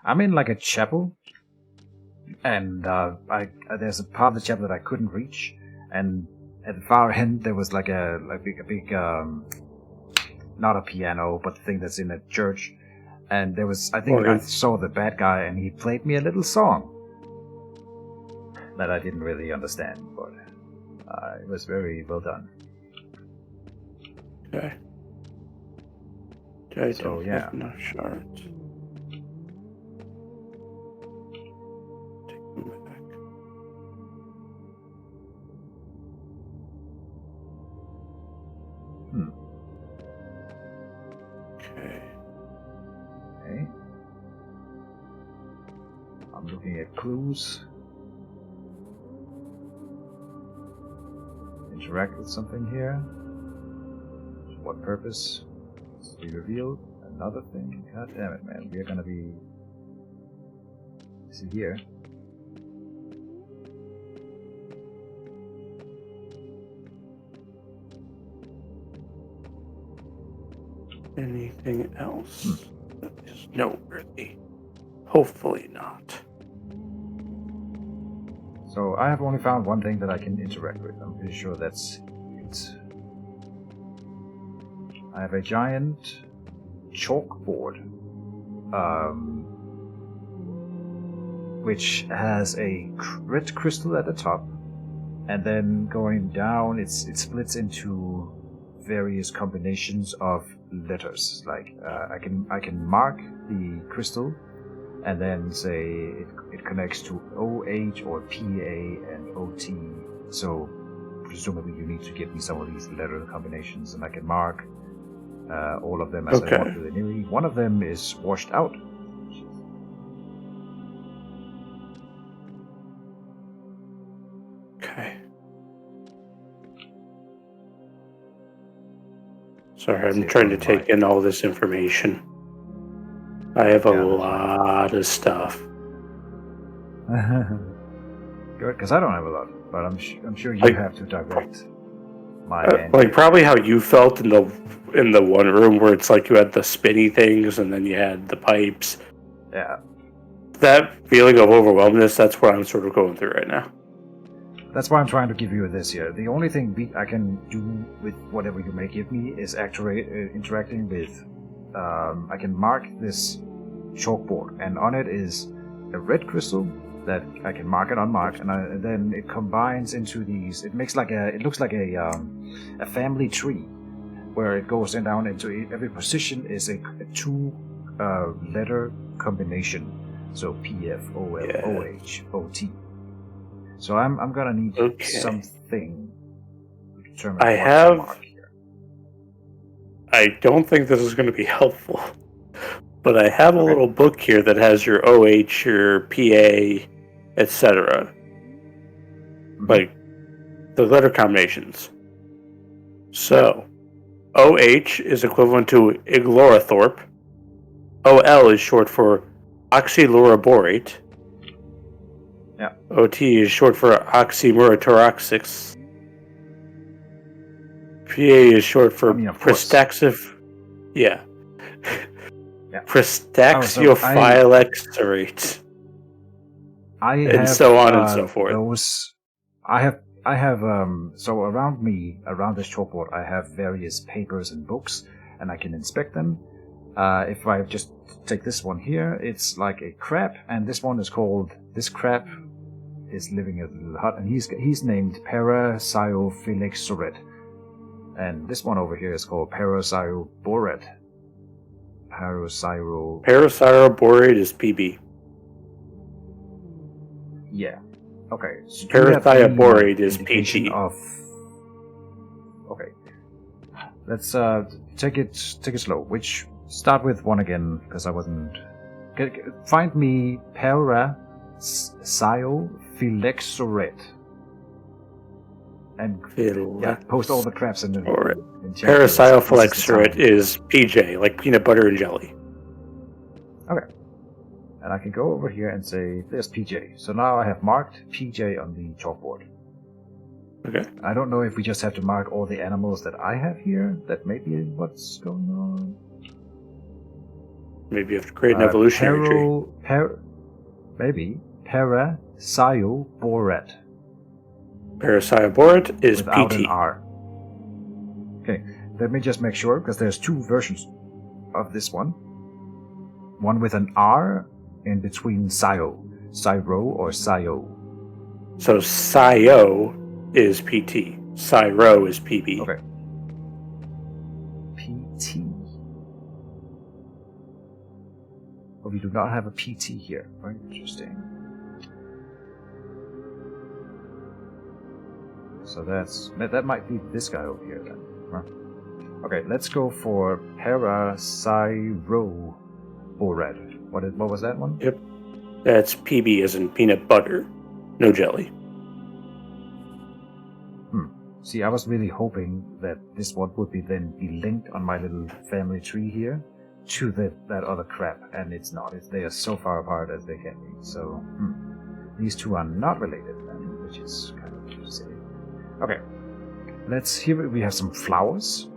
I'm in like a chapel, and there's a part of the chapel that I couldn't reach, and at the far end there was like a big not a piano, but the thing that's in a church, and there was I saw the bad guy, and he played me a little song that I didn't really understand, but it was very well done. Okay. I don't have enough shards. Take them back. Okay. I'm looking at clues. Interact with something here. For what purpose? To be revealed. Another thing. God damn it, man. We're gonna be... See here. Anything else that is noteworthy? Hopefully not. So I have only found one thing that I can interact with. I'm pretty sure that's it. I have a giant chalkboard, which has a red crystal at the top, and then going down, it splits into various combinations of letters. Like I can mark the crystal, and then say it connects to OH or PA and OT. So presumably you need to give me some of these letter combinations, and I can mark all of them as I want with an. One of them is washed out. Okay. Sorry, I'm trying to take in all this information. I have a lot of stuff. Good, because I don't have a lot, but I'm sure you have to direct my like probably how you felt in the one room where it's like you had the spinny things and then you had the pipes. Yeah. That feeling of overwhelmedness, that's what I'm sort of going through right now. That's why I'm trying to give you this here. The only thing I can do with whatever you may give me is interacting with... I can mark this chalkboard, and on it is a red crystal that I can mark and unmark, and then it combines into these. It makes it looks like a family tree, where it goes down into every position is a two letter combination. So PF, OL, OH, OT. So I'm gonna need something to determine what to mark here. I don't think this is going to be helpful, but I have a little book here that has your OH, your PA, etc. Like the letter combinations. So, OH is equivalent to Iglorathorpe. OL is short for oxyloroborate. Yeah. OT is short for oxymurotoroxix. PA is short for Pristaxif. Yeah. Pristaxiophylexerate. And so on and so forth. I have so around this chalkboard, I have various papers and books, and I can inspect them. If I just take this one here, it's like a crab, and this one is called... This crab is living in a little hut, and he's named Parasyophylexoret. And this one over here is called Parasyoborate. Parasyoborate is PB. Yeah. Okay. So Parasyoborate is PG. Okay. Let's take it slow. Start with one again, because I wasn't... Find me Parasyophylexoret. And post all the crabs in the... Parasyophylexoret is PJ, like peanut butter and jelly. Okay. And I can go over here and say, there's PJ. So now I have marked PJ on the chalkboard. Okay. I don't know if we just have to mark all the animals that I have here. That may be what's going on. Maybe you have to create an evolutionary tree. Maybe Paracyoboret. Paracyoboret is without PT. an R. Okay, let me just make sure, because there's two versions of this one. One with an R in between Syo or Syo. So Syo is PT. Syro is PB. Okay. PT. But we do not have a PT here. Very interesting. So that might be this guy over here then. Huh? Okay, let's go for Paracyoboret. What was that one? Yep. That's PB as in peanut butter, no jelly. See, I was really hoping that this one would be linked on my little family tree here to that other crap, and it's not. They are so far apart as they can be. So these two are not related then, which is kind of silly. Okay, here we have some flowers,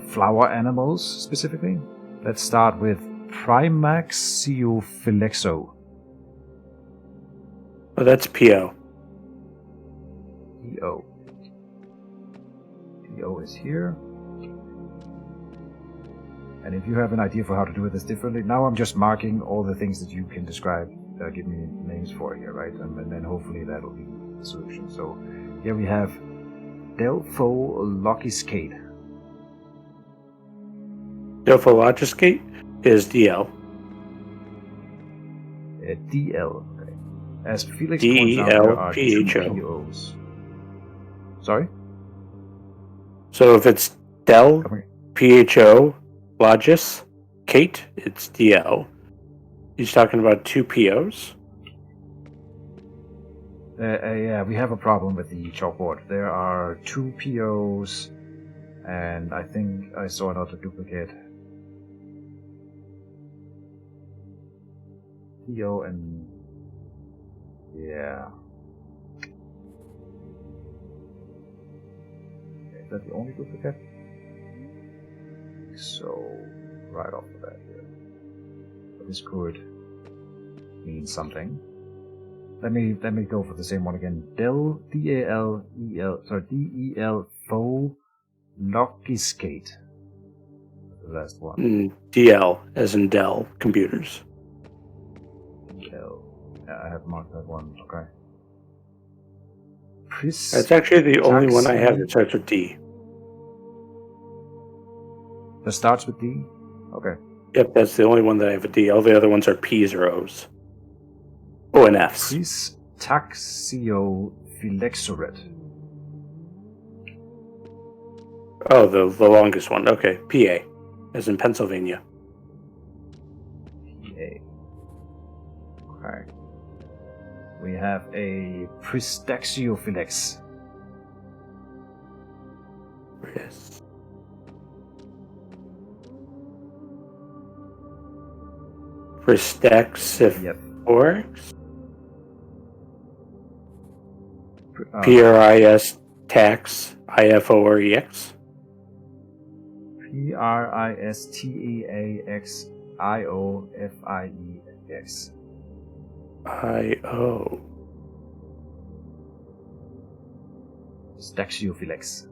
flower animals specifically. Let's start with Primaxiophilexo. Oh, that's PO. PO. PO is here. And if you have an idea for how to do this differently, now I'm just marking all the things that you can describe, give me names for here, right? And then hopefully that'll be the solution. So here we have Delphologiscate. Delphologiscate is DL. DL. Okay. As Felix points out, there are two POs. Sorry? So if it's Del, PHO, Logis, Kate, it's DL. He's talking about two POs? Yeah, we have a problem with the chalkboard. There are two POs, and I think I saw another duplicate. PO and... yeah. Is that the only duplicate? So, right off the bat here. But this could mean something. Let me go for the same one again. D-E-L Phologiscate. The last one. DL, as in Dell Computers. DL. Yeah, I have marked that one. Okay. That's actually the only one I have that starts with D. That starts with D? Okay. Yep, that's the only one that I have a D. All the other ones are P's or O's. O and F's. Pristaxiophyllexoret. Oh, the longest one. Okay, PA, as in Pennsylvania. PA. Okay. We have a Pristaxiophylex. Yes. Pristaxiophylex? PRIS tax IFOREX? PRISTAXIOFIEX. IO. Staxiophylex.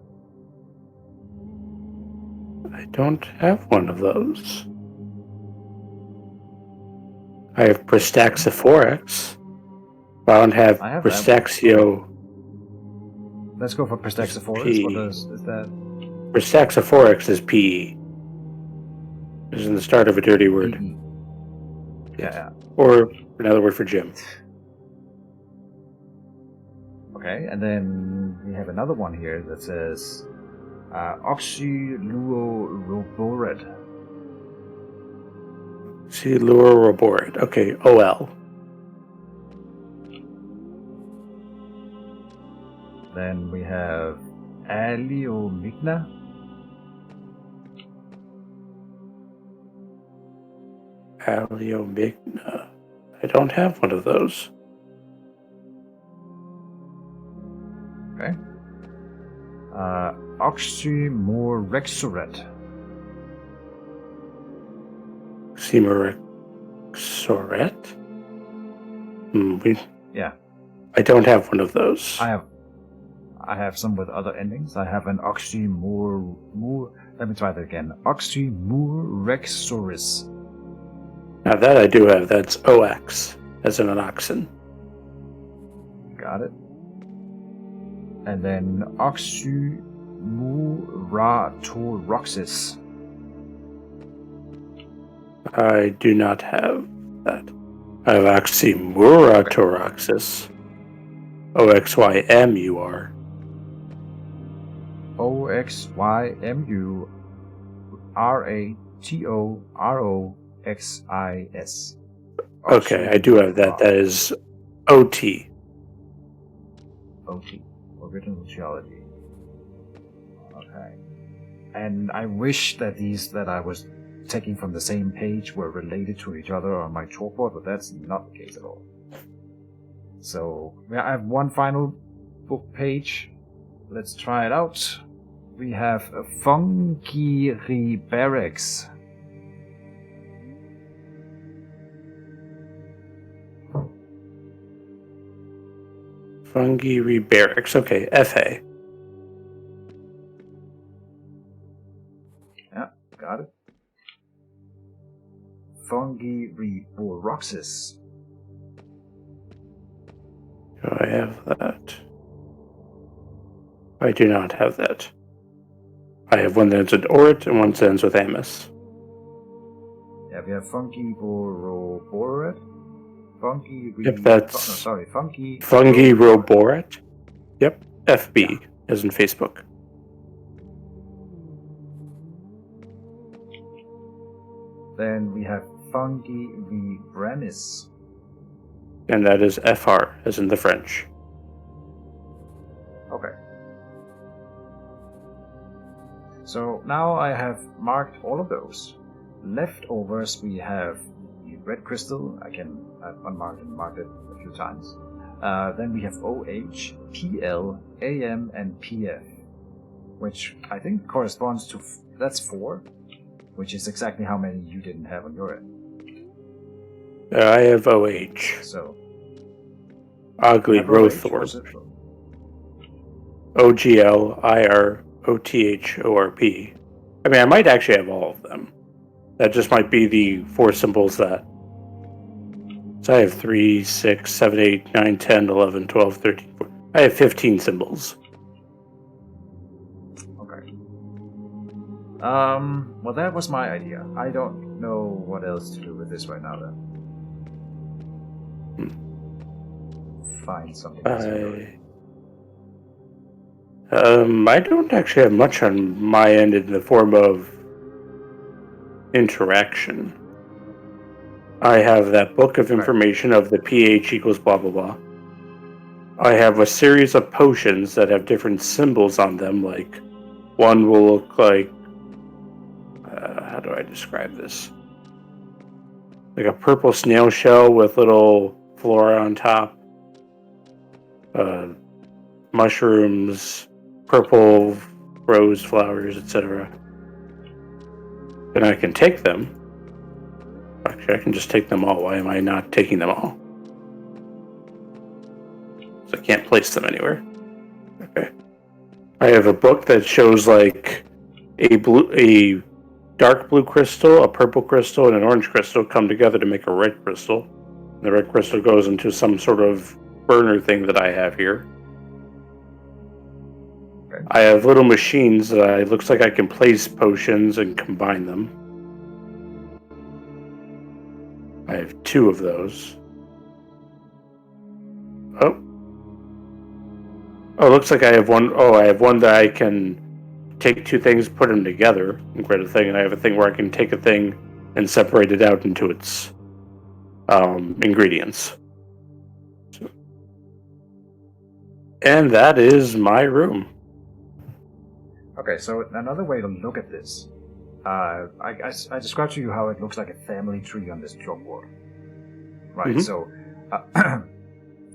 I don't have one of those. I have Pristaxophorex. I don't have Pristaxio. Let's go for Pristaxophorex. What is that? Pristaxophorex is PE. Is in the start of a dirty word. PE. Yeah. Or another word for Jim. Okay, and then we have another one here that says Oxyluoroboret. Oxyluoroboret. Okay, OL. Then we have Aleomigna. Aleomigna. I don't have one of those. Okay. Oxymorexoret. Oxymorexoret? Yeah. I don't have one of those. I have some with other endings. I have an let me try that again. Oxymorexoris. Now that I do have, that's OX, as in an oxen. Got it. And then Oxymuratoxis. I do not have that. I have Oxymuratoxis. OXYMUR. OXYMURATOROXIS. Okay, I do have that. That is OT. OT. Original Geology. Okay. And I wish that these that I was taking from the same page were related to each other on my chalkboard, but that's not the case at all. So, I have one final book page. Let's try it out. We have Fungiriberex. Fungiriberex. Okay, FA. Yeah, got it. Fungiriboroxis. Do I have that? I do not have that. I have one that ends with Orit and one that ends with Amos. Yeah, we have Fungiboroboret. Yep, that's... Fungiroboret. Yep, FB, as in Facebook. Then we have Fungiribrenis. And that is FR, as in the French. Okay. So now I have marked all of those. Leftovers we have the red crystal. I've unmarked and marked it a few times. Then we have OH, PL, AM, and PF, which I think corresponds to that's 4, which is exactly how many you didn't have on your end. I have OH. So Ugly Rothorp. OGL, IR, OTHORP. I mean, I might actually have all of them. That just might be the 4 symbols that. So I have 3, 6, 7, 8, 9, 10, 11, 12, 13, 14. I have 15 symbols. Okay. Well, that was my idea. I don't know what else to do with this right now, then. Find something else. I don't actually have much on my end in the form of interaction. I have that book of information of the pH equals blah blah blah. I have a series of potions that have different symbols on them, like one will look like how do I describe this? Like a purple snail shell with little flora on top. Mushrooms, purple rose flowers, etc. And I can take them. Actually, I can just take them all. Why am I not taking them all? So I can't place them anywhere. Okay. I have a book that shows like a dark blue crystal, a purple crystal, and an orange crystal come together to make a red crystal. And the red crystal goes into some sort of burner thing that I have here. Okay. I have little machines that it looks like I can place potions and combine them. I have 2 of those. Oh, it looks like I have one. Oh, I have one that I can take 2 things, put them together, and create a thing. And I have a thing where I can take a thing and separate it out into its ingredients. And that is my room. Okay, so another way to look at this, I described to you how it looks like a family tree on this chalkboard, right? Mm-hmm. So,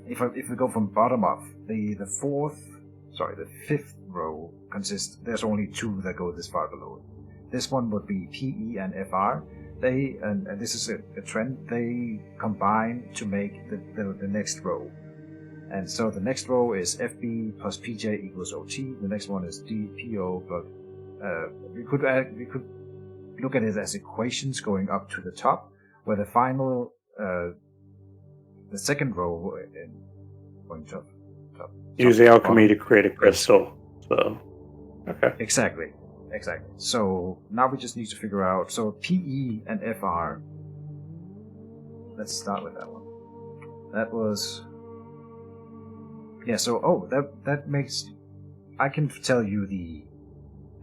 if we go from bottom up, the 5th row consists. There's only 2 that go this far below. This one would be PE and FR. they and this is a trend, they combine to make the next row. And so the next row is FB plus PJ equals OT. The next one is DPO, but we could look at it as equations going up to the top, where the final the second row in going top. Using alchemy to create a crystal. So, okay. Exactly. So now we just need to figure out. So PE and FR. Let's start with that one. That was. Yeah. So that makes. I can tell you the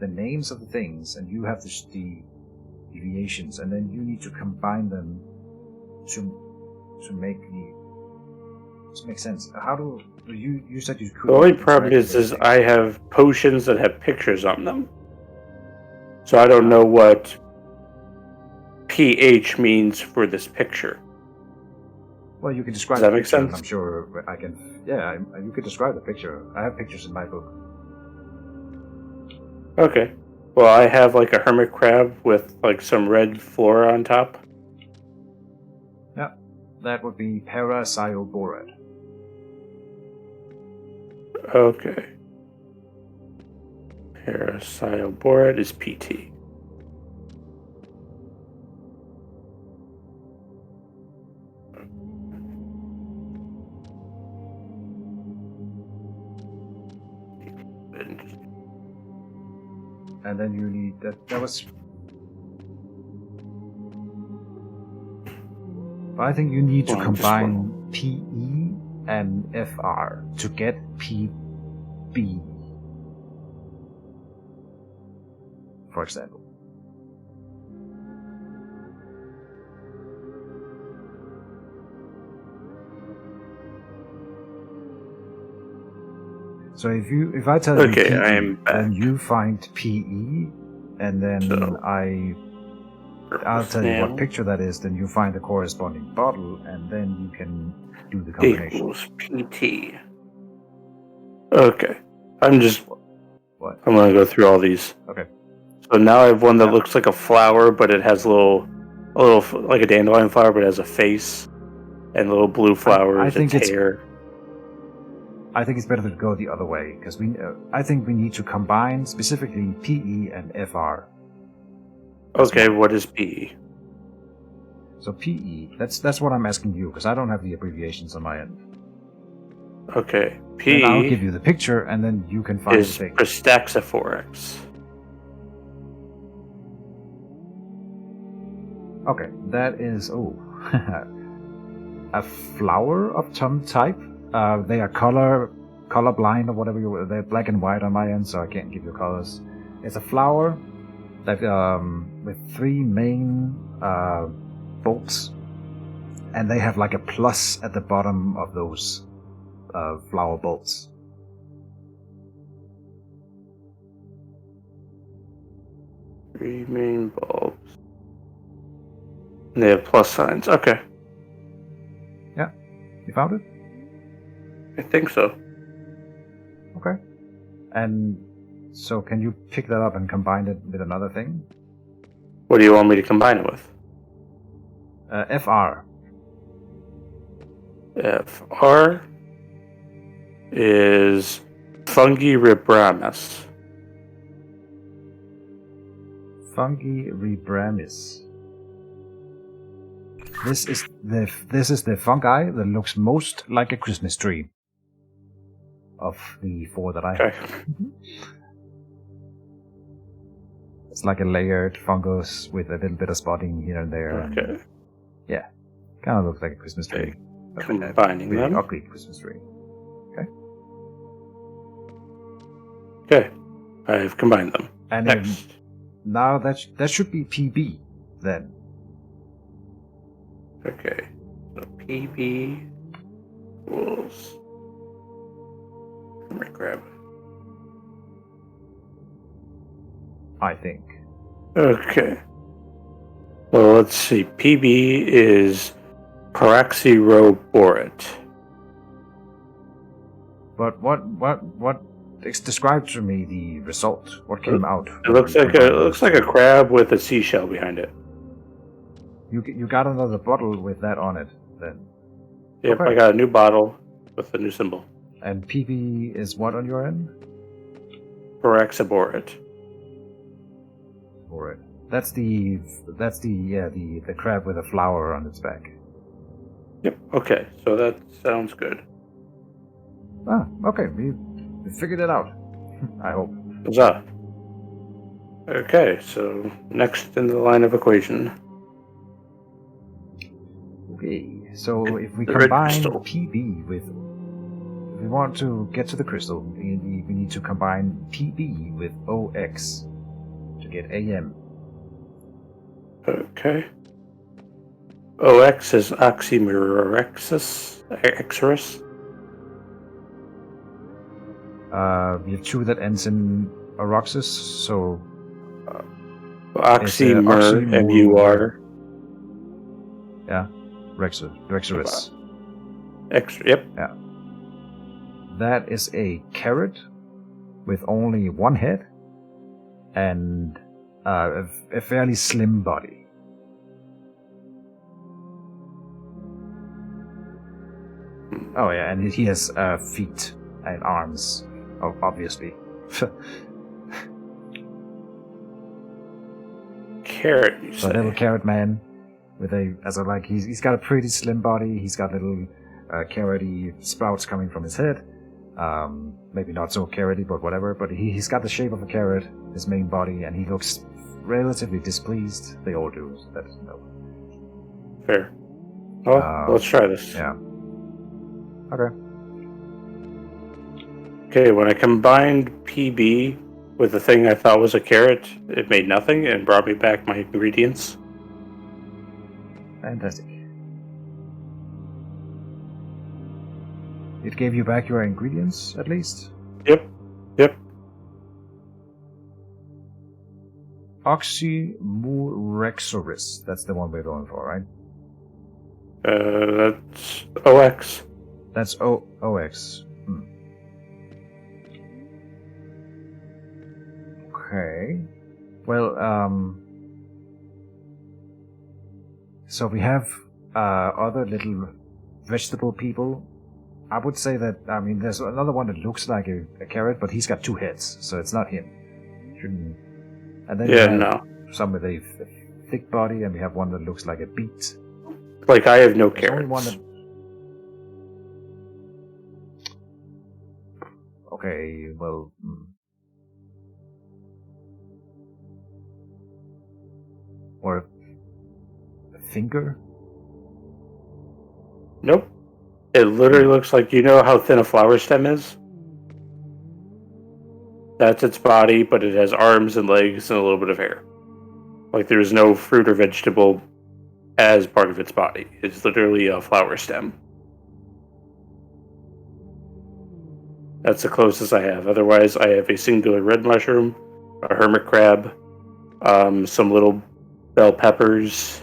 names of the things, and you have the deviations, and then you need to combine them to make sense. How do you said you could? The only problem is I have potions that have pictures on them, so I don't know what pH means for this picture. Well, you can describe. Does that make sense? I'm sure I can. Yeah, you could describe the picture. I have pictures in my book. Okay. Well, I have like a hermit crab with like some red flora on top. Yeah, that would be paracyoborate. Okay. Paracyoborate is PT. And then you need that was. I think you need to combine PE and FR to get PB, for example. So if I tell you PE, then you find PE, and then I'll tell you what picture that is, then you find the corresponding bottle, and then you can do the combination. Equals PT. Okay. I'm going to go through all these. Okay. So now I have one that looks like a flower, but it has a little like a dandelion flower, but it has a face, and little blue flowers and hair. I think it's better to go the other way, because I think we need to combine specifically PE and FR. Okay, what is PE? So PE, that's what I'm asking you, because I don't have the abbreviations on my end. Okay, PE. Then I'll give you the picture, and then you can find the thing. Prostaxiphorex. Okay, that is a flower of some type. They are colorblind or whatever. They're black and white on my end, so I can't give you colors. It's a flower that with three main bolts, and they have like a plus at the bottom of those flower bolts. Three main bulbs. And they have plus signs. Okay. Yeah, you found it? I think so. Okay. And so can you pick that up and combine it with another thing? What do you want me to combine it with? FR. FR is Fungi Fungi. This is the fungi that looks most like a Christmas tree of the four that I have. It's like a layered fungus with a little bit of spotting here and there. Okay. And, yeah, kind of looks like a Christmas tree. Combining really them. Ugly Christmas tree. Okay. Okay, I've combined them. And next. Now that should be PB then. Okay, so PB equals. Let me grab it. I think. Okay. Well, let's see. PB is Paraxyroborate. But what? Describe to me the result. What came out? It looks like a crab with a seashell behind it. You got another bottle with that on it, then. Yep, Okay. I got a new bottle with the new symbol. And PB is what on your end? Paraxaborate. For it. That's the crab with a flower on its back. Yep. Okay, so that sounds good. Ah, okay. We figured it out. I hope. Huzzah. Okay, so next in the line of equation. Okay, so if we The red combine crystal. PB with... If we want to get to the crystal, we need to combine PB with OX to get AM. Okay. OX is oxymorexis. Exorus. We have two that ends in Oroxis, so... Oxymur, MUR. Yeah, Rexorus. Yep. Yeah. That is a carrot with only one head and a fairly slim body. Oh yeah, and he has feet and arms, obviously. Carrot, you So say? little carrot man with he's got a pretty slim body. He's got little carroty sprouts coming from his head. Maybe not so carroty, but whatever. But he's got the shape of a carrot, his main body, and he looks relatively displeased. They all do. So that's no. Fair. Well, let's try this. Yeah. Okay. Okay, when I combined PB with the thing I thought was a carrot, it made nothing and brought me back my ingredients. Fantastic. It gave you back your ingredients, at least? Yep. Oxymurexoris. That's the one we're going for, right? That's OX. That's OX. Okay. Well, so we have other little vegetable people. I would say that, there's another one that looks like a carrot, but he's got two heads, so it's not him. Shouldn't. And then we have some with a thick body, and we have one that looks like a beet. Like I have no There's carrots. only one that... Okay, well... Or a finger? Nope. It literally looks like, you know how thin a flower stem is? That's its body, but it has arms and legs and a little bit of hair. Like there is no fruit or vegetable as part of its body. It's literally a flower stem. That's the closest I have. Otherwise, I have a singular red mushroom, a hermit crab, some little bell peppers.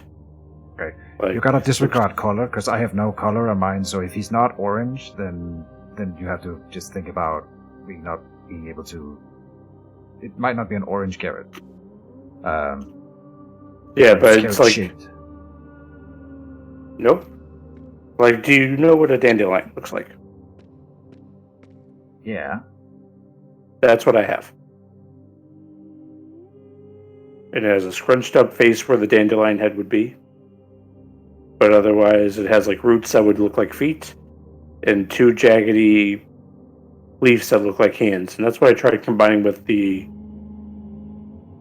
Okay. You gotta disregard color, because I have no color on mine, so if he's not orange, then you have to just think about not being able to... It might not be an orange carrot. Yeah, but it's like... shaped. Nope. Like, do you know what a dandelion looks like? Yeah. That's what I have. It has a scrunched up face where the dandelion head would be. But otherwise, it has like roots that would look like feet and two jaggedy leaves that look like hands. And that's what I tried combining with the...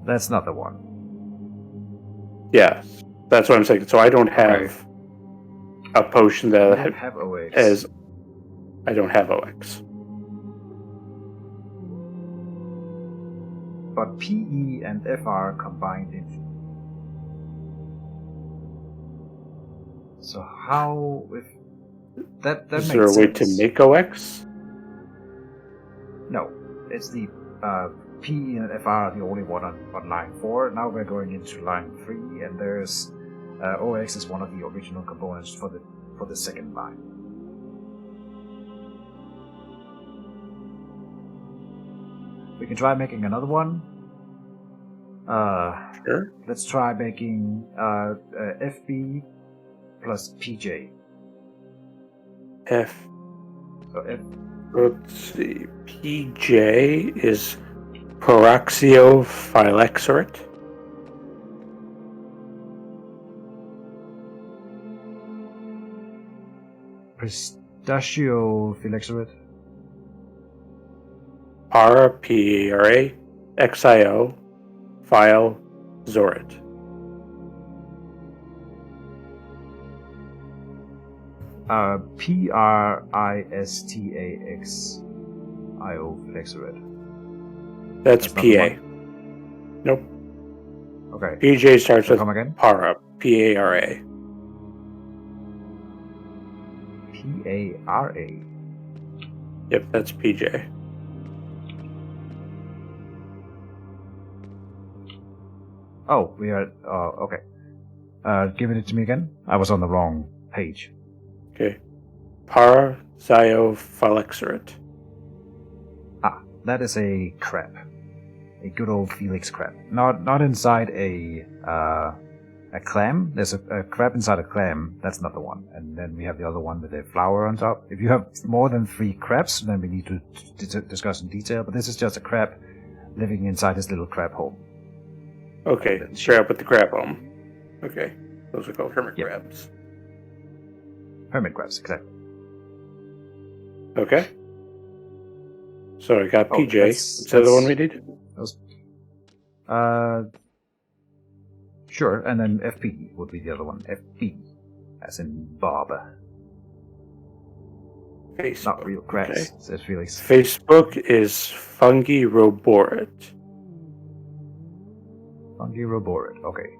That's not the one. Yeah, that's what I'm saying. So I don't have a potion that I don't have OX. I don't have OX. But PE and FR combined into... So how... If that Is makes there a way sense. to make OX? No. It's the PE and FR are the only one on line 4. Now we're going into line 3, and there's... OX is one of the original components for the second line. We can try making another one. Sure. Let's try making FB plus PJ. F. So F. Let's see. PJ is Paroxyophyllexerit. Pistachio phylexerit. Para, P-A-R-A, X-I-O, File, Zorit. Pristaxio phylexerit. That's not the P-A. Nope. Okay. PJ starts So with come again? Para, P-A-R-A. P-A-R-A. Yep, that's PJ. Oh, we are. Okay. Give it to me again. I was on the wrong page. Okay. Paraxyophyllexerit. Ah, that is a crab. A good old Felix crab. Not inside a clam. There's a crab inside a clam. That's not the one. And then we have the other one with a flower on top. If you have more than 3 crabs, then we need to discuss in detail. But this is just a crab living inside his little crab hole. Okay, crab with the crab home. Okay, those are called hermit crabs. Hermit crabs, exactly. Okay. So I got PJ. Is that the one we need? Sure, and then FP would be the other one. FB, as in Bob. Facebook. Not real crabs, okay. says Felix. Facebook is Fungiroborit. Fungiroborit, okay.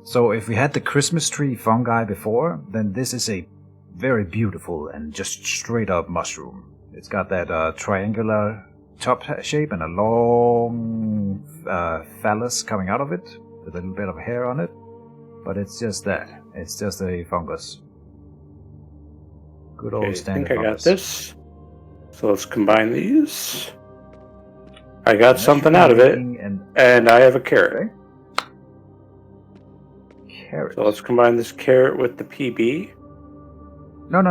So if we had the Christmas tree fungi before, then this is a very beautiful and just straight up mushroom. It's got that triangular top shape and a long phallus coming out of it with a little bit of hair on it. But it's just that. It's just a fungus. Good old standard fungus. I got this. So let's combine these. I got something out of it, and I have a carrot. Okay. Carrot. So let's combine this carrot with the PB. No.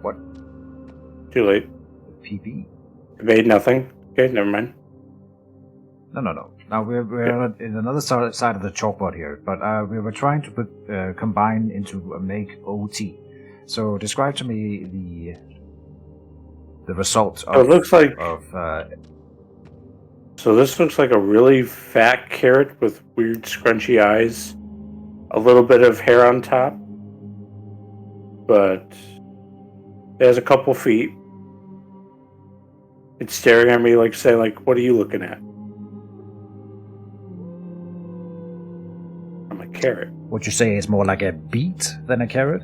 What? Too late. PB. It made nothing. Okay, never mind. No. Now we're in another side of the chalkboard here, but we were trying to put combine into make OT. So describe to me the result of. So it looks like. So this looks like a really fat carrot with weird scrunchy eyes, a little bit of hair on top, but it has a couple feet. It's staring at me like saying, like, what are you looking at? I'm a carrot. Would you say it's more like a beet than a carrot?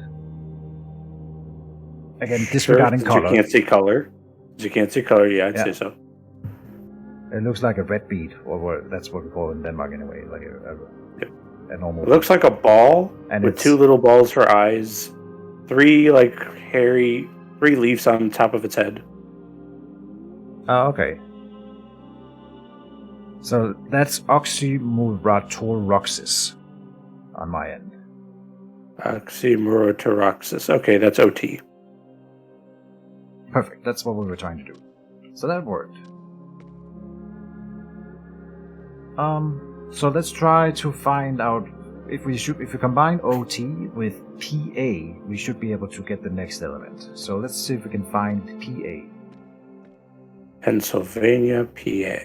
Again, disregarding color. You can't see color. Yeah, I'd say so. It looks like a red beet, or that's what we call it in Denmark anyway, like a normal. It looks like a ball with 2 little balls for eyes, 3 3 leaves on top of its head. Oh, okay. So that's Oxymorotoroxis on my end. Oxymorotoroxis. Okay, that's OT. Perfect. That's what we were trying to do. So that worked. So let's try to find out if we combine OT with PA, we should be able to get the next element. So let's see if we can find PA. Pennsylvania, PA.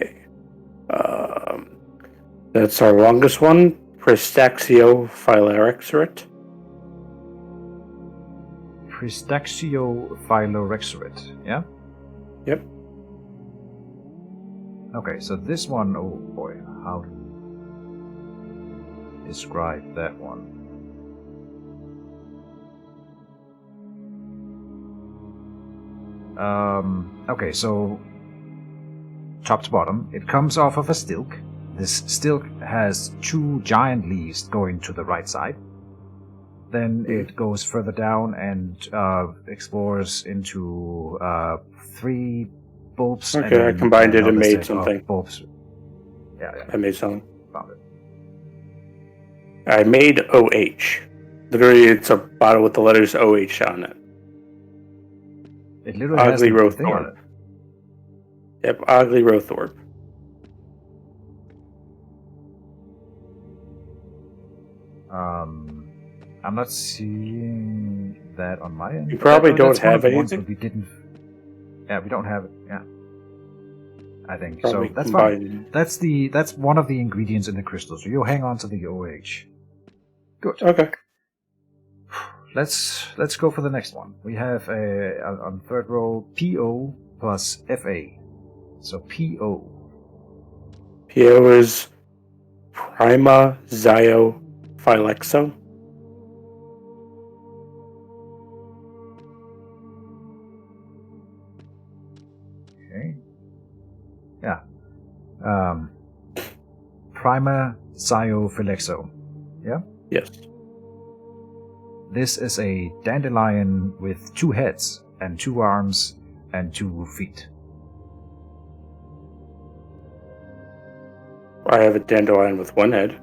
That's our longest one. Pristaxiophylexerit. Pristaxiophylexerit, yeah? Yep. Okay, so this one, oh boy, how to describe that one? Okay, so top to bottom, it comes off of a stilk. This stilk has 2 giant leaves going to the right side. Then it goes further down and explores into 3 bulbs. Okay, I combined it and made something. Bulbs. Yeah. I made something. I made OH. Literally, it's a bottle with the letters OH on it. It literally has the thing on it. Yep, Ogly Rowthorpe. I'm not seeing that on my end. You probably don't have anything. We didn't. Yeah, we don't have it. Yeah, I think Probably so. That's combined. fine. That's one of the ingredients in the crystal. So you'll hang on to the OH. Good. Okay. Let's go for the next one. We have on the third row PO plus FA. So PO. PO is Prima Zio Phylexo. Okay. Yeah. Prima Zio Phylexo. Yeah? Yes. This is a dandelion with 2 heads and 2 arms and 2 feet. I have a dandelion with 1 head.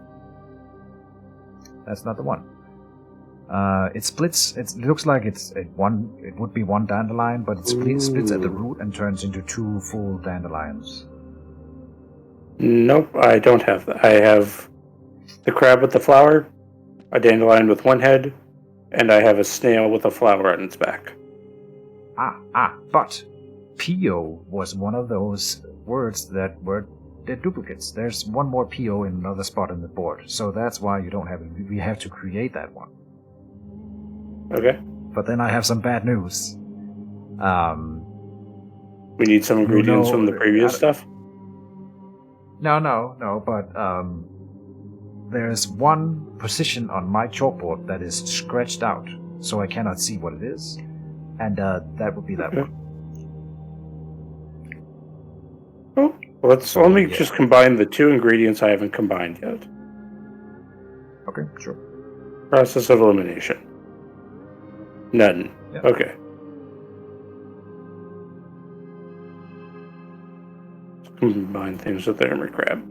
That's not the one. It splits. It looks like it would be 1 dandelion, but it splits at the root and turns into 2 full dandelions. Nope, I don't have that. I have the crab with the flower, a dandelion with 1 head, and I have a snail with a flower on its back. But PO was one of those words that were duplicates. There's 1 more PO in another spot in the board, so that's why you don't have it. We have to create that one. Okay. But then I have some bad news. We need some ingredients from the previous stuff? No, but there's 1 position on my chalkboard that is scratched out, so I cannot see what it is, and that would be that one. Oh, let's only just combine the 2 ingredients I haven't combined yet. Okay, sure. Process of elimination. None. Yeah. Okay. Let's combine things with the emery crab.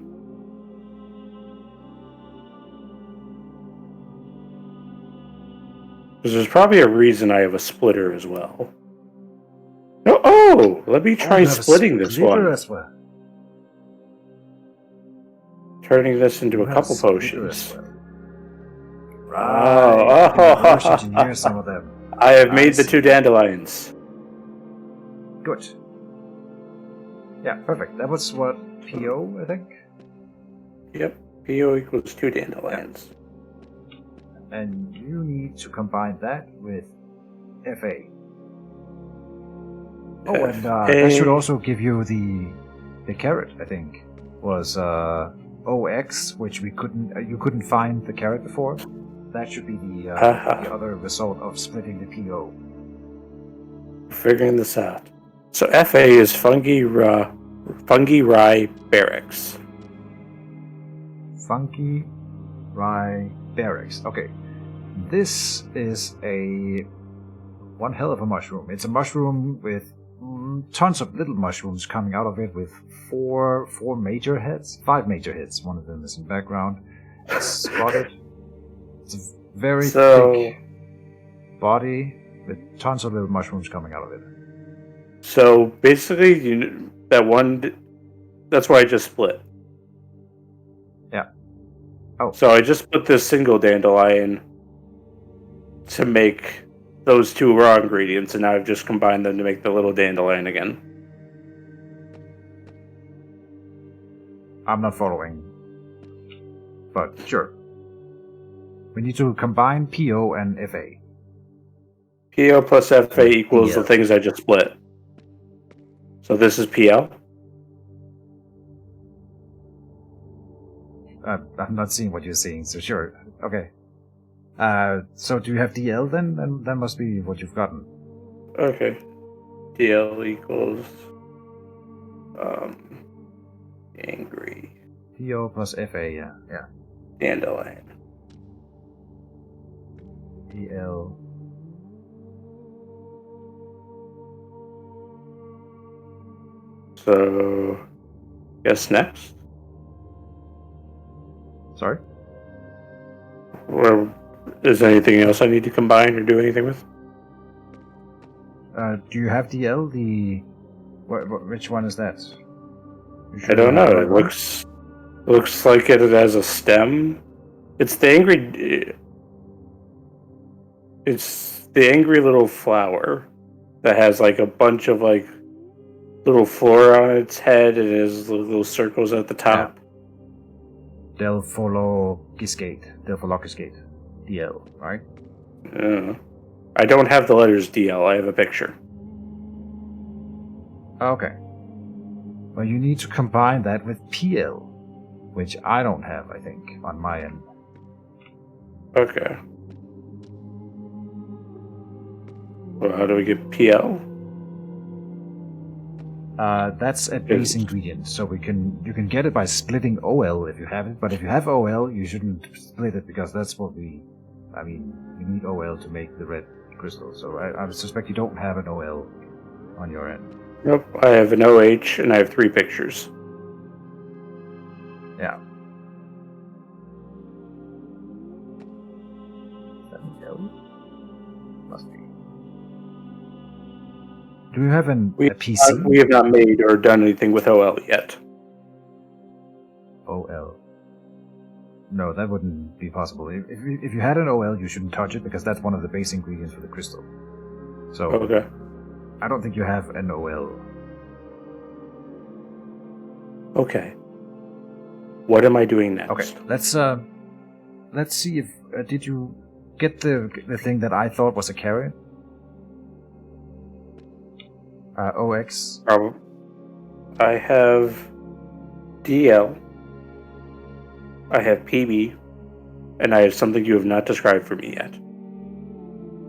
Because there's probably a reason I have a splitter as well. Oh, let me try splitting this one. As well. Turning this into a couple potions. Well. Right. Reverse engineer some of them. I have made the 2 dandelions. Good. Yeah, perfect. That was what PO, I think. Yep. PO equals 2 dandelions. Yeah. And you need to combine that with FA. Oh, and that should also give you the carrot, I think. Was OX, which we you couldn't find the carrot before. That should be the other result of splitting the PO. Figuring this out. So FA is fungi rye barracks. Fungi rye barracks. Okay. This is one hell of a mushroom. It's a mushroom with tons of little mushrooms coming out of it with 5 major heads. 1 of them is in the background. It's spotted. It's a very thick body with tons of little mushrooms coming out of it. So basically, that's why I just split. Yeah. Oh. So I just put this single dandelion to make those 2 raw ingredients, and now I've just combined them to make the little dandelion again. I'm not following. But sure. We need to combine PO and FA. PO plus FA equals the things I just split. So this is PL? I'm not seeing what you're seeing, so sure. Okay. So do you have DL then? And that must be what you've gotten. Okay. DL equals angry. PO plus FA, yeah. Dandelion. DL. So guess next. Sorry? Or is there anything else I need to combine or do anything with? Do you have DL? Which one is that? I don't know. The right It one? looks like it has a stem. It's the angry. It's the angry little flower that has like a bunch of like little flora on its head and it has little circles at the top. Delphologiscate. DL, right? I don't have the letters DL. I have a picture. Okay. Well, you need to combine that with PL, which I don't have, I think, on my end. Okay. Well, how do we get PL? That's a base ingredient, so you can get it by splitting OL if you have it. But if you have OL, you shouldn't split it because that's what you need OL to make the red crystal. So I suspect you don't have an OL on your end. Nope, I have an OH and I have 3 pictures. Yeah. Is that an L? Must be. Do you have a PC? We have not made or done anything with OL yet. OL. No, that wouldn't be possible. If you had an OL, you shouldn't touch it because that's one of the base ingredients for the crystal. So, okay. I don't think you have an OL. Okay. What am I doing next? Okay, let's see if did you get the thing that I thought was a carrot? OX. I have DL. I have PB, and I have something you have not described for me yet.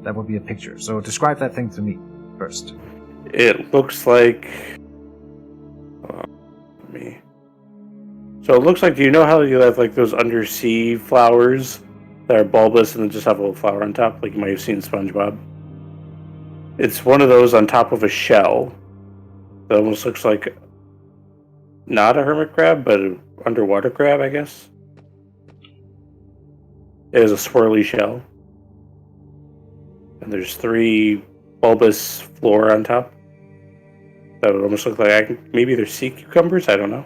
That would be a picture. So describe that thing to me first. It looks like. So it looks like. Do you know how you have like those undersea flowers that are bulbous and then just have a little flower on top, like you might have seen in SpongeBob? It's one of those on top of a shell. That almost looks like not a hermit crab, but an underwater crab, I guess. It has a swirly shell. And there's 3 bulbous flora on top. That would almost look like maybe they're sea cucumbers, I don't know.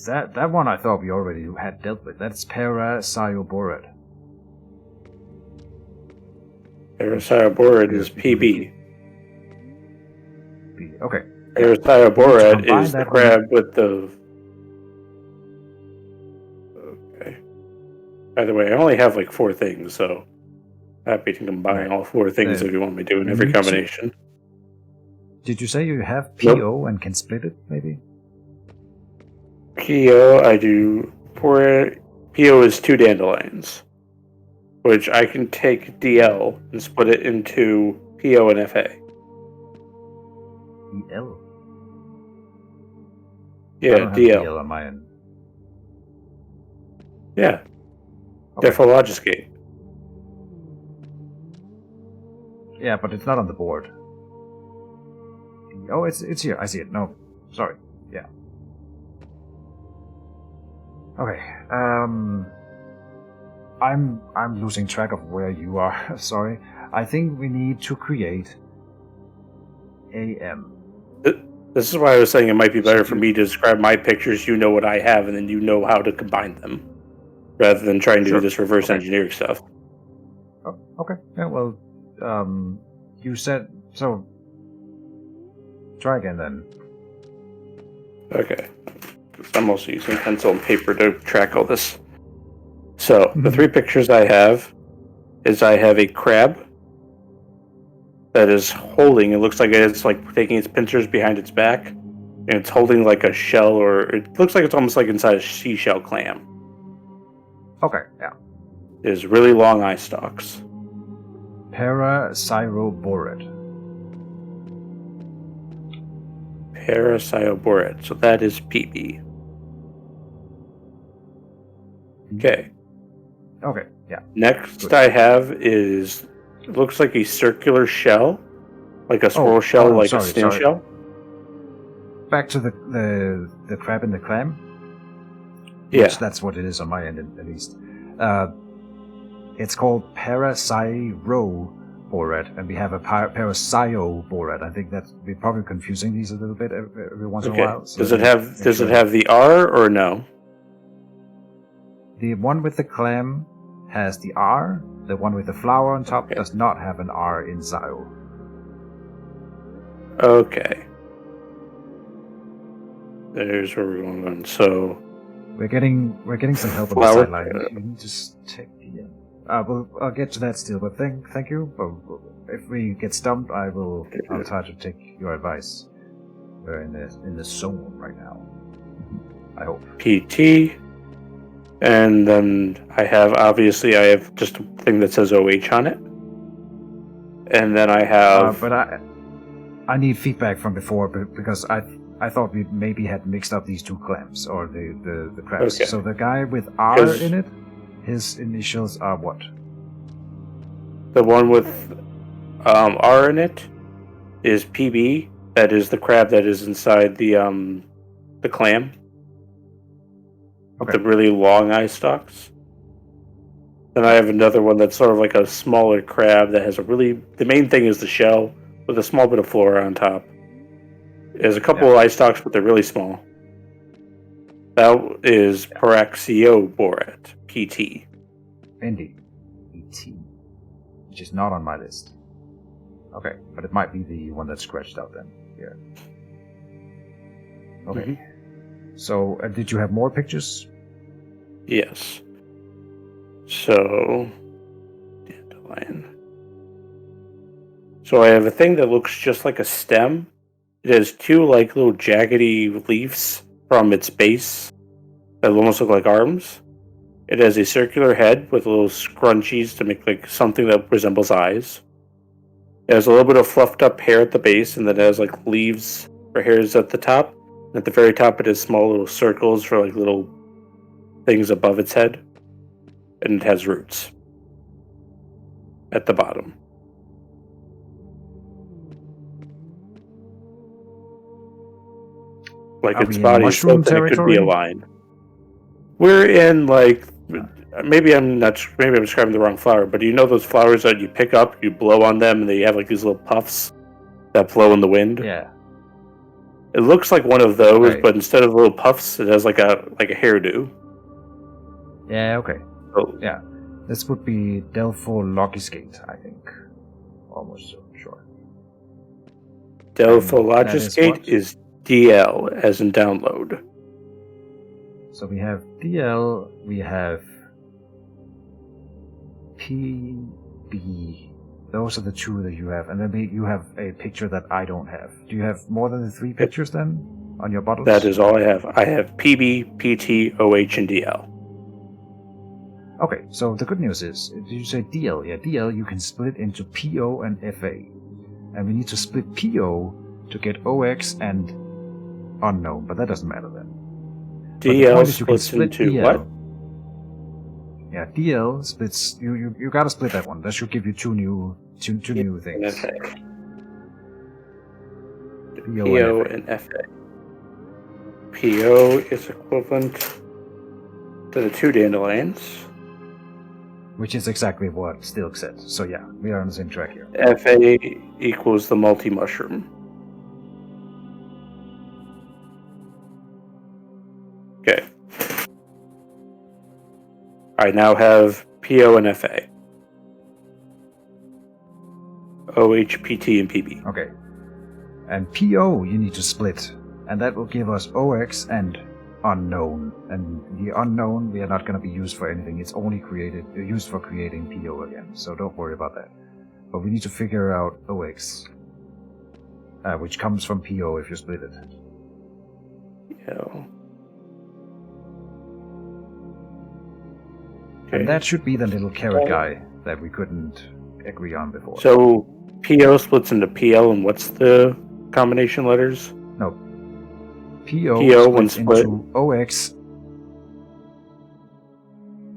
That one I thought we already had dealt with. That's Paracyoborid. Paracyoborid is PB. Okay. Paracyoborid is the crab with the... Okay. By the way, I only have like 4 things, so happy to combine all 4 things if you want me to in every combination. Did you say you have PO and can split it, maybe? PO, I do. PO is 2 dandelions, which I can take DL and split it into PO and FA. DL? Yeah, I don't have DL. DL on my end. Yeah. Okay. Delphologiscate. Yeah, but it's not on the board. Oh, it's here. I see it. No, sorry. Yeah. Okay. I'm losing track of where you are. Sorry. I think we need to create AM. This is why I was saying it might be better for me to describe my pictures. You know what I have, and then you know how to combine them, rather than trying to do this reverse engineering stuff. Oh, okay. Yeah. Well, you said so. Try again then. Okay. I'm also using pencil and paper to track all this. So, the 3 pictures I have is I have a crab that is holding, it looks like it's like taking its pincers behind its back, and it's holding like a shell, or it looks like it's almost like inside a seashell clam. Okay, yeah. It has really long eye stalks. Paracyoborid. Paracyoborid. So that is PB. Okay. Okay, yeah. Next I have is, it looks like a circular shell, like a swirl shell, a snail shell. Back to the crab and the clam. Which that's what it is on my end, at least. It's called Parasyroboret, and we have a Parasyoboret. I think that we're probably confusing these a little bit every once in a while. So does it have the R or no? The one with the clam has the R. The one with the flower on top does not have an R in Zio. Okay. There's where we're going. So we're getting some help on the sideline. You need to take the. I'll get to that still, but thank you. If we get stumped, I'll try to take your advice. We're in the zone right now. I hope. PT, and then I have just a thing that says OH on it, and then I have. But I need feedback from before because I thought we maybe had mixed up these two clams or the crabs. Okay. So the guy with R in it, his initials are what? The one with R in it is PB. That is the crab that is inside the clam. Okay. The really long eye stalks. Then I have another one that's sort of like a smaller crab that has the main thing is the shell with a small bit of flora on top. There's a couple of eye stalks, but they're really small. That is Paraxioboret, PT. Indeed. PT. Which is not on my list. Okay, but it might be the one that's scratched out then. Yeah. Okay. Mm-hmm. So, did you have more pictures? Yes. So, dandelion. So I have a thing that looks just like a stem. It has two little jaggedy leaves from its base that almost look like arms. It has a circular head with little scrunchies to make something that resembles eyes. It has a little bit of fluffed up hair at the base, and then it has leaves or hairs at the top. And at the very top, it has small little circles for little things above its head. And it has roots at the bottom. Its body is so thin it could be a line. We're in maybe I'm describing the wrong flower, but do you know those flowers that you pick up, you blow on them, and they have these little puffs that blow in the wind? Yeah. It looks like one of those, but instead of little puffs, it has like a hairdo. Yeah. Okay. Oh. Yeah. This would be Delphologiscate, I think. Almost sure. Delphologiscate is DL, as in download. So we have DL, we have PB. Those are the two that you have. And then you have a picture that I don't have. Do you have more than the 3 pictures then on your bottles? That is all I have. I have PB, PT, OH, and DL. Okay, so the good news is, did you say DL? Yeah, DL you can split into PO and FA. And we need to split PO to get OX and unknown, but that doesn't matter then. DL splits into DL. what? Yeah, DL splits. You gotta split that one. That should give you two new things. PO and FA. PO is equivalent to the 2 dandelions. Which is exactly what Stilk said. So yeah, we are on the same track here. FA equals the multi-mushroom. Okay. I now have PO and FA. OH, PT, and PB. Okay. And PO you need to split. And that will give us OX and unknown. And the unknown we are not going to be used for anything. It's only used for creating PO again. So don't worry about that. But we need to figure out OX. Which comes from PO if you split it. Yeah. Okay. And that should be the little carrot guy that we couldn't agree on before. So PO splits into PL, and what's the combination letters? No. PO splits into OX,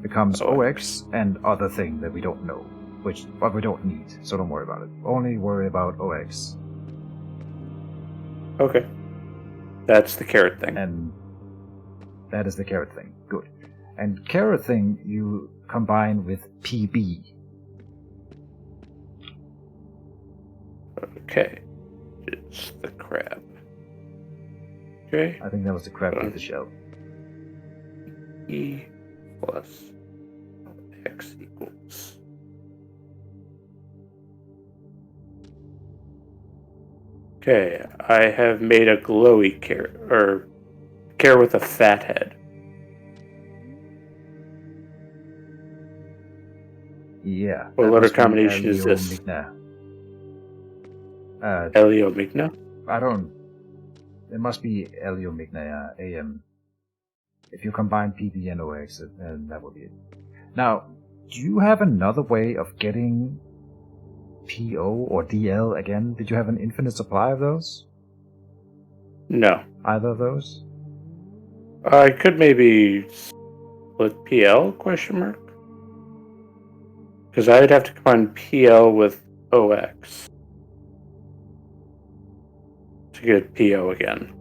becomes OX and other thing that we don't know, but we don't need, so don't worry about it. Only worry about OX. Okay. That's the carrot thing. And That is the carrot thing. Good. And carrot thing you combine with PB. Okay. It's the crab. Okay. I think that was the crab with the shell. E plus X equals. Okay, I have made a glowy carrot, or carrot with a fat head. Yeah. What letter combination is this? Eleomigna? I don't... It must be Eleomigna, AM. If you combine PB and OX, then that would be it. Now, do you have another way of getting PO or DL again? Did you have an infinite supply of those? No. Either of those? I could maybe split PL, question mark? Because I would have to combine PL with OX to get PO again.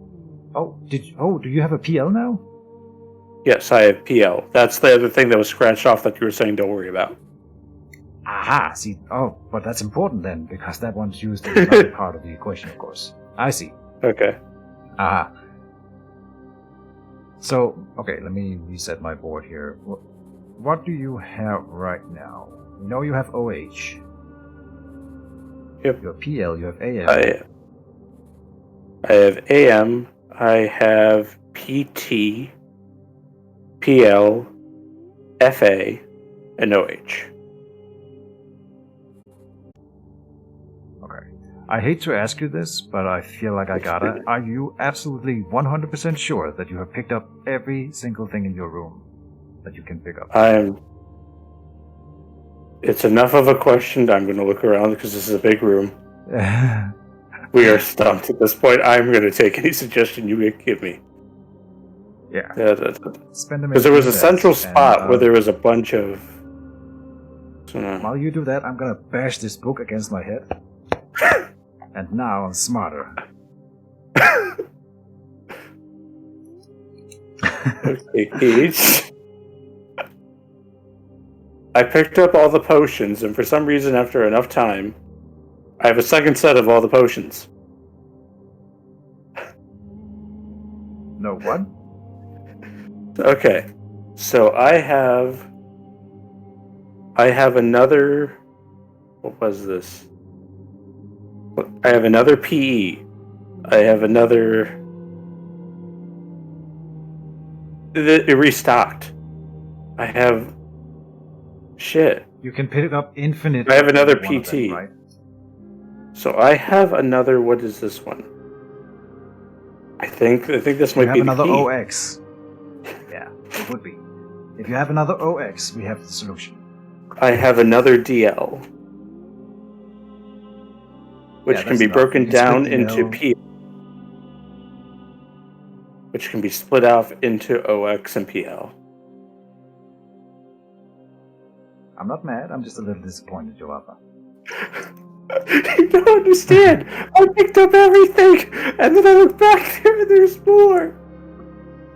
Oh, do you have a PL now? Yes, I have PL. That's the other thing that was scratched off that you were saying don't worry about. Aha, see, but that's important then, because that one's used in another part of the equation, of course. I see. Okay. Aha. So, okay, let me reset my board here. What do you have right now? You know you have OH. Yep. You have PL, you have AM. I have AM, I have PT, PL, FA, and OH. Okay. I hate to ask you this, but I feel like I gotta. Are you absolutely 100% sure that you have picked up every single thing in your room that you can pick up? It's enough of a question. I'm going to look around because this is a big room. We are stumped at this point. I'm going to take any suggestion you give me. Yeah. Spend a minute. Because there was a central spot where there was a bunch of... While you do that, I'm going to bash this book against my head. And now I'm smarter. Okay, Keej. I picked up all the potions, and for some reason, after enough time, I have a second set of all the potions. No, what? Okay, so I have another... What was this? I have another PE. I have another... It restocked. I have... Shit. You can pick it up infinite. I have another PT. Them, right? So I have another... What is this one? I think this might be another the key. OX. Yeah, it would be. If you have another OX, we have the solution. I have another DL. Which can be broken down into P. Which can be split off into OX and PL. I'm not mad, I'm just a little disappointed, Jowafa. You don't understand! I picked up everything! And then I look back there and there's more!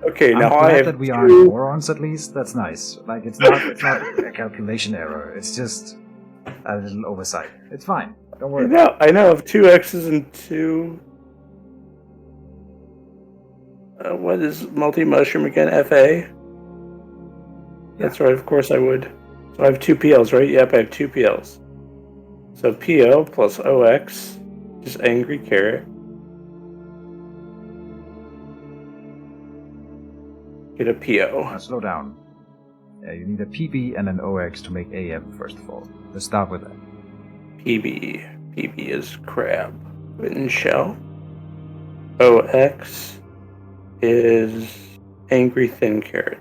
Okay, now I have that we aren't morons at least. That's nice. Like, it's not a calculation error. It's just a little oversight. It's fine. Don't worry. I know of 2 X's and 2... what is multi-mushroom again? FA? Yeah. That's right, of course I would. So I have 2 PLs, right? Yep, I have 2 PLs. So PL plus OX, just angry carrot. Get a PO. Now slow down. Yeah, you need a PB and an OX to make AM, first of all. Let's start with that. PB. PB is crab. Written shell. OX is angry thin carrot.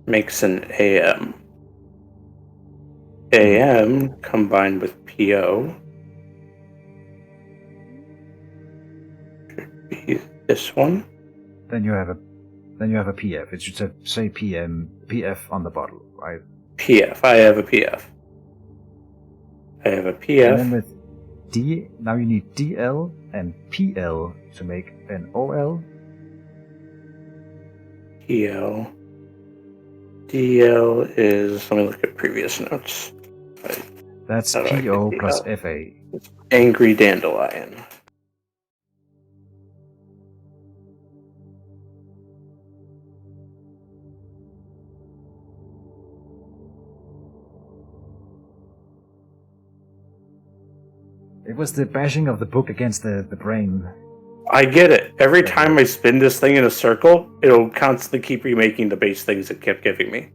Makes an AM. AM combined with PO should be this one. Then you have a PF. It should say PF on the bottle, right? PF. I have a PF. I have a PF. And then with D, now you need DL and PL to make an OL. PL. DL is, let me look at previous notes. That's How do I PO get plus DL? FA. Angry Dandelion. It was the bashing of the book against the brain. I get it. Every time I spin this thing in a circle, it'll constantly keep remaking the base things it kept giving me.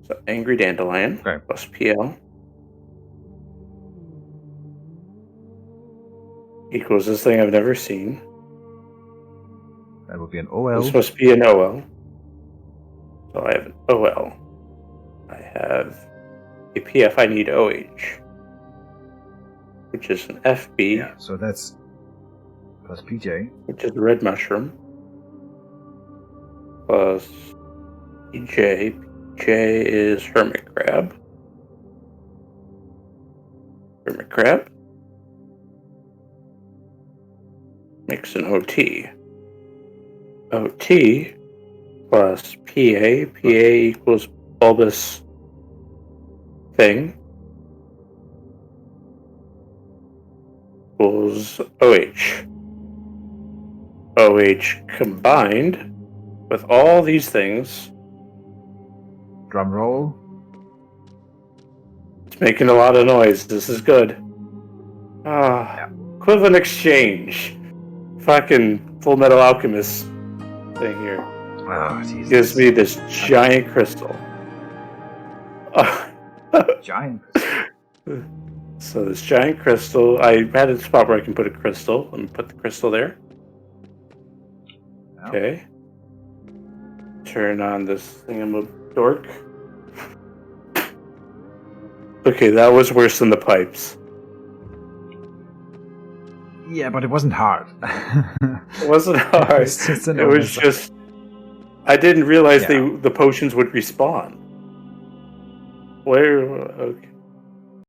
So Angry Dandelion plus PL equals this thing I've never seen. That would be an OL. This must be an OL. So I have an OL. I have a PF. I need OH, which is an FB. Yeah, so that's plus PJ, which is the red mushroom, plus PJ. PJ is hermit crab. Hermit crab makes an OT. OT plus PA. PA equals bulbous thing equals OH. OH combined with all these things. drum roll. It's making a lot of noise. This is good. Equivalent exchange. Fucking Full Metal Alchemist thing here. Oh, Jesus. Gives me this giant crystal. Giant crystal. So this giant crystal, I had a spot where I can put a crystal. Let me put the crystal there. Oh. Okay. Turn on this thingamabork. Okay, that was worse than the pipes. Yeah, but it wasn't hard. It wasn't hard. It was just... I didn't realize the potions would respawn. Where... Okay.